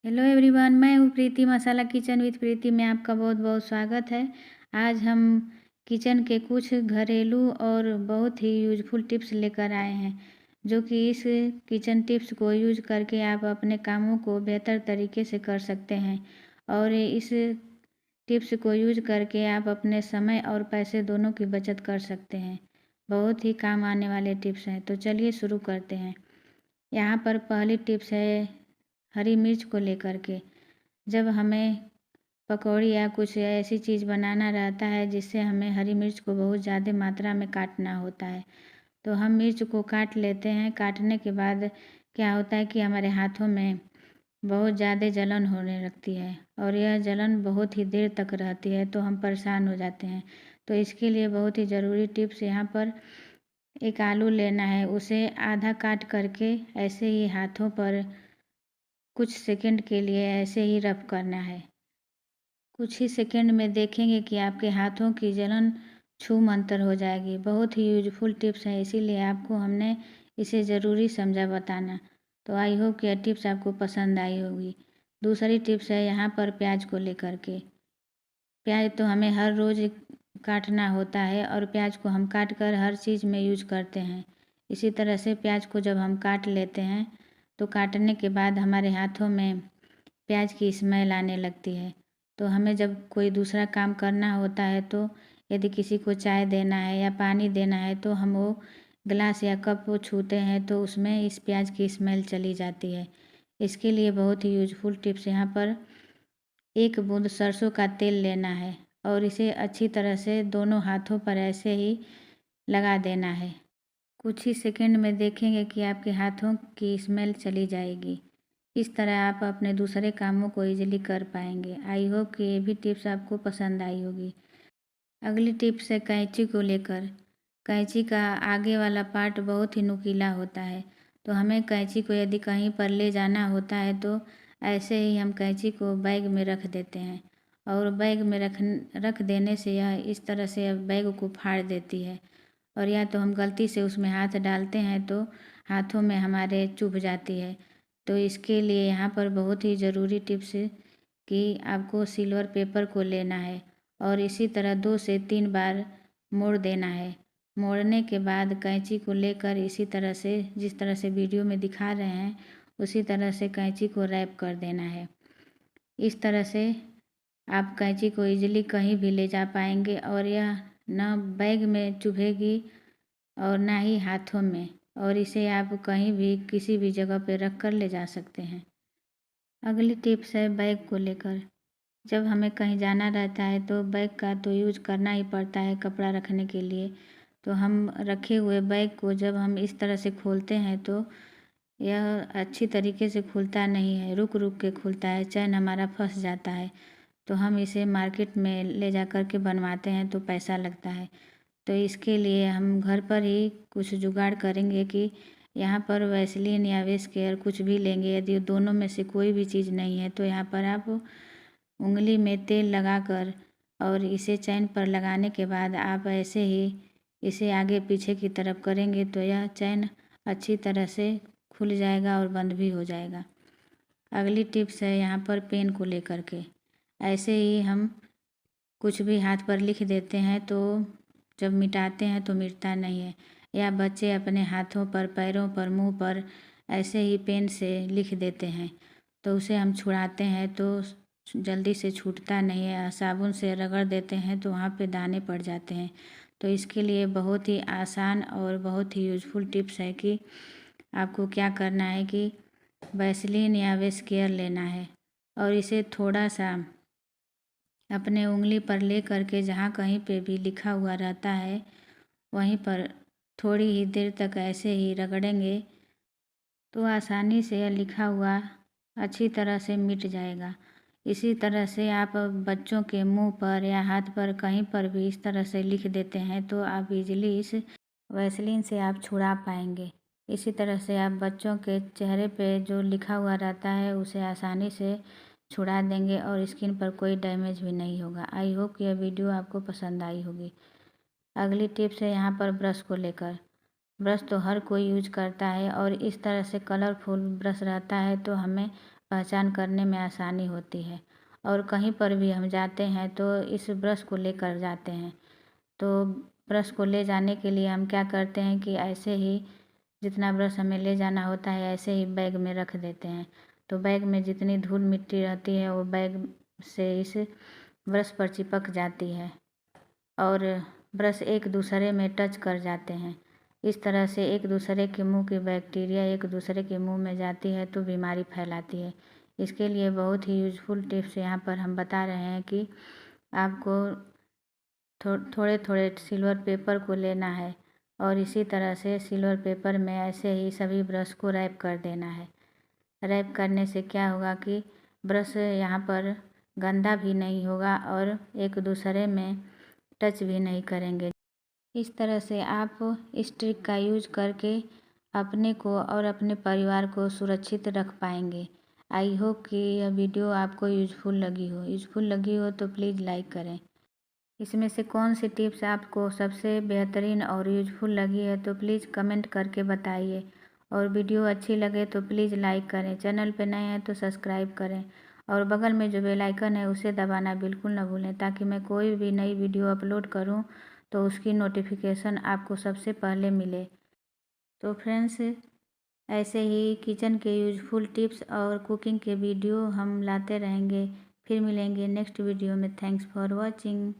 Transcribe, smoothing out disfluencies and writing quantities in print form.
Hello everyone, मैं हूँ प्रीति। मसाला kitchen with प्रीति में आपका बहुत बहुत स्वागत है। आज हम किचन के कुछ घरेलू और बहुत ही यूजफुल टिप्स लेकर आए हैं, जो कि इस किचन टिप्स को यूज करके आप अपने कामों को बेहतर तरीके से कर सकते हैं। और इस टिप्स को यूज करके आप अपने समय और पैसे दोनों की बचत कर सकते हैं। बहुत ही काम आने वाले टिप्स हैं, तो चलिए शुरू करते हैं। यहाँ पर पहली टिप्स है हरी मिर्च को लेकर के। जब हमें पकौड़ी या कुछ ऐसी चीज़ बनाना रहता है जिससे हमें हरी मिर्च को बहुत ज़्यादा मात्रा में काटना होता है, तो हम मिर्च को काट लेते हैं। काटने के बाद क्या होता है कि हमारे हाथों में बहुत ज़्यादा जलन होने लगती है और यह जलन बहुत ही देर तक रहती है, तो हम परेशान हो जाते हैं। तो इसके लिए बहुत ही ज़रूरी टिप्स यहाँ पर एक आलू लेना है, उसे आधा काट करके ऐसे ही हाथों पर कुछ सेकंड के लिए ऐसे ही रब करना है। कुछ ही सेकंड में देखेंगे कि आपके हाथों की जलन छू मंतर हो जाएगी। बहुत ही यूजफुल टिप्स है, इसीलिए आपको हमने इसे ज़रूरी समझा बताना। तो आई होप कि यह टिप्स आपको पसंद आई होगी। दूसरी टिप्स है यहाँ पर प्याज को लेकर के। प्याज तो हमें हर रोज़ काटना होता है और प्याज को हम काट कर हर चीज़ में यूज करते हैं। इसी तरह से प्याज को जब हम काट लेते हैं तो काटने के बाद हमारे हाथों में प्याज की स्मेल आने लगती है। तो हमें जब कोई दूसरा काम करना होता है, तो यदि किसी को चाय देना है या पानी देना है, तो हम वो गिलास या कप को छूते हैं तो उसमें इस प्याज की स्मेल चली जाती है। इसके लिए बहुत ही यूजफुल टिप्स यहाँ पर एक बूंद सरसों का तेल लेना है और इसे अच्छी तरह से दोनों हाथों पर ऐसे ही लगा देना है। कुछ ही सेकंड में देखेंगे कि आपके हाथों की स्मेल चली जाएगी। इस तरह आप अपने दूसरे कामों को इजीली कर पाएंगे। आई होप कि ये भी टिप्स आपको पसंद आई होगी। अगली टिप्स है कैंची को लेकर। कैंची का आगे वाला पार्ट बहुत ही नुकीला होता है, तो हमें कैंची को यदि कहीं पर ले जाना होता है तो ऐसे ही हम कैंची को बैग में रख देते हैं और बैग में रख देने से यह इस तरह से बैग को फाड़ देती है। और या तो हम गलती से उसमें हाथ डालते हैं तो हाथों में हमारे चुभ जाती है। तो इसके लिए यहाँ पर बहुत ही ज़रूरी टिप्स कि आपको सिल्वर पेपर को लेना है और इसी तरह 2 से 3 बार मोड़ देना है। मोड़ने के बाद कैंची को लेकर इसी तरह से, जिस तरह से वीडियो में दिखा रहे हैं, उसी तरह से कैंची को रैप कर देना है। इस तरह से आप कैंची को इजीली कहीं भी ले जा पाएंगे और यह न बैग में चुभेगी और ना ही हाथों में, और इसे आप कहीं भी किसी भी जगह पर रख कर ले जा सकते हैं। अगली टिप्स है बैग को लेकर। जब हमें कहीं जाना रहता है तो बैग का तो यूज करना ही पड़ता है कपड़ा रखने के लिए। तो हम रखे हुए बैग को जब हम इस तरह से खोलते हैं तो यह अच्छी तरीके से खुलता नहीं है, रुक रुक के खुलता है, चैन हमारा फंस जाता है। तो हम इसे मार्केट में ले जा कर के बनवाते हैं तो पैसा लगता है। तो इसके लिए हम घर पर ही कुछ जुगाड़ करेंगे कि यहाँ पर वैसलीन या वेस केयर कुछ भी लेंगे। यदि दोनों में से कोई भी चीज़ नहीं है तो यहाँ पर आप उंगली में तेल लगाकर और इसे चैन पर लगाने के बाद आप ऐसे ही इसे आगे पीछे की तरफ करेंगे तो यह चैन अच्छी तरह से खुल जाएगा और बंद भी हो जाएगा। अगली टिप्स है यहाँ पर पेन को लेकर के। ऐसे ही हम कुछ भी हाथ पर लिख देते हैं तो जब मिटाते हैं तो मिटता नहीं है, या बच्चे अपने हाथों पर, पैरों पर, मुंह पर ऐसे ही पेन से लिख देते हैं तो उसे हम छुड़ाते हैं तो जल्दी से छूटता नहीं है। साबुन से रगड़ देते हैं तो वहाँ पे दाने पड़ जाते हैं। तो इसके लिए बहुत ही आसान और बहुत ही यूजफुल टिप्स है कि आपको क्या करना है कि वैसलीन या वेस केयर लेना है और इसे थोड़ा सा अपने उंगली पर ले करके जहाँ कहीं पे भी लिखा हुआ रहता है वहीं पर थोड़ी ही देर तक ऐसे ही रगड़ेंगे तो आसानी से यह लिखा हुआ अच्छी तरह से मिट जाएगा। इसी तरह से आप बच्चों के मुंह पर या हाथ पर कहीं पर भी इस तरह से लिख देते हैं तो आप इजीली इस वैसलीन से आप छुड़ा पाएंगे। इसी तरह से आप बच्चों के चेहरे पे जो लिखा हुआ रहता है उसे आसानी से छुड़ा देंगे और स्किन पर कोई डैमेज भी नहीं होगा। आई होप कि यह वीडियो आपको पसंद आई होगी। अगली टिप्स है यहाँ पर ब्रश को लेकर। ब्रश तो हर कोई यूज करता है और इस तरह से कलरफुल ब्रश रहता है तो हमें पहचान करने में आसानी होती है। और कहीं पर भी हम जाते हैं तो इस ब्रश को लेकर जाते हैं। तो ब्रश को ले जाने के लिए हम क्या करते हैं कि ऐसे ही जितना ब्रश हमें ले जाना होता है ऐसे ही बैग में रख देते हैं। तो बैग में जितनी धूल मिट्टी रहती है वो बैग से इस ब्रश पर चिपक जाती है और ब्रश एक दूसरे में टच कर जाते हैं। इस तरह से एक दूसरे के मुंह की बैक्टीरिया एक दूसरे के मुंह में जाती है तो बीमारी फैलाती है। इसके लिए बहुत ही यूज़फुल टिप्स यहाँ पर हम बता रहे हैं कि आपको थोड़े थोड़े सिल्वर पेपर को लेना है और इसी तरह से सिल्वर पेपर में ऐसे ही सभी ब्रश को रैप कर देना है। रैप करने से क्या होगा कि ब्रश यहाँ पर गंदा भी नहीं होगा और एक दूसरे में टच भी नहीं करेंगे। इस तरह से आप इस ट्रिक का यूज़ करके अपने को और अपने परिवार को सुरक्षित रख पाएंगे। आई होप कि यह वीडियो आपको यूज़फुल लगी हो तो प्लीज़ लाइक करें। इसमें से कौन सी टिप्स आपको सबसे बेहतरीन और यूज़फुल लगी है तो प्लीज़ कमेंट करके बताइए। और वीडियो अच्छी लगे तो प्लीज़ लाइक करें। चैनल पे नए हैं तो सब्सक्राइब करें और बगल में जो बेल आइकन है उसे दबाना बिल्कुल ना भूलें ताकि मैं कोई भी नई वीडियो अपलोड करूं तो उसकी नोटिफिकेशन आपको सबसे पहले मिले। तो फ्रेंड्स, ऐसे ही किचन के यूज़फुल टिप्स और कुकिंग के वीडियो हम लाते रहेंगे। फिर मिलेंगे नेक्स्ट वीडियो में। Thanks for watching.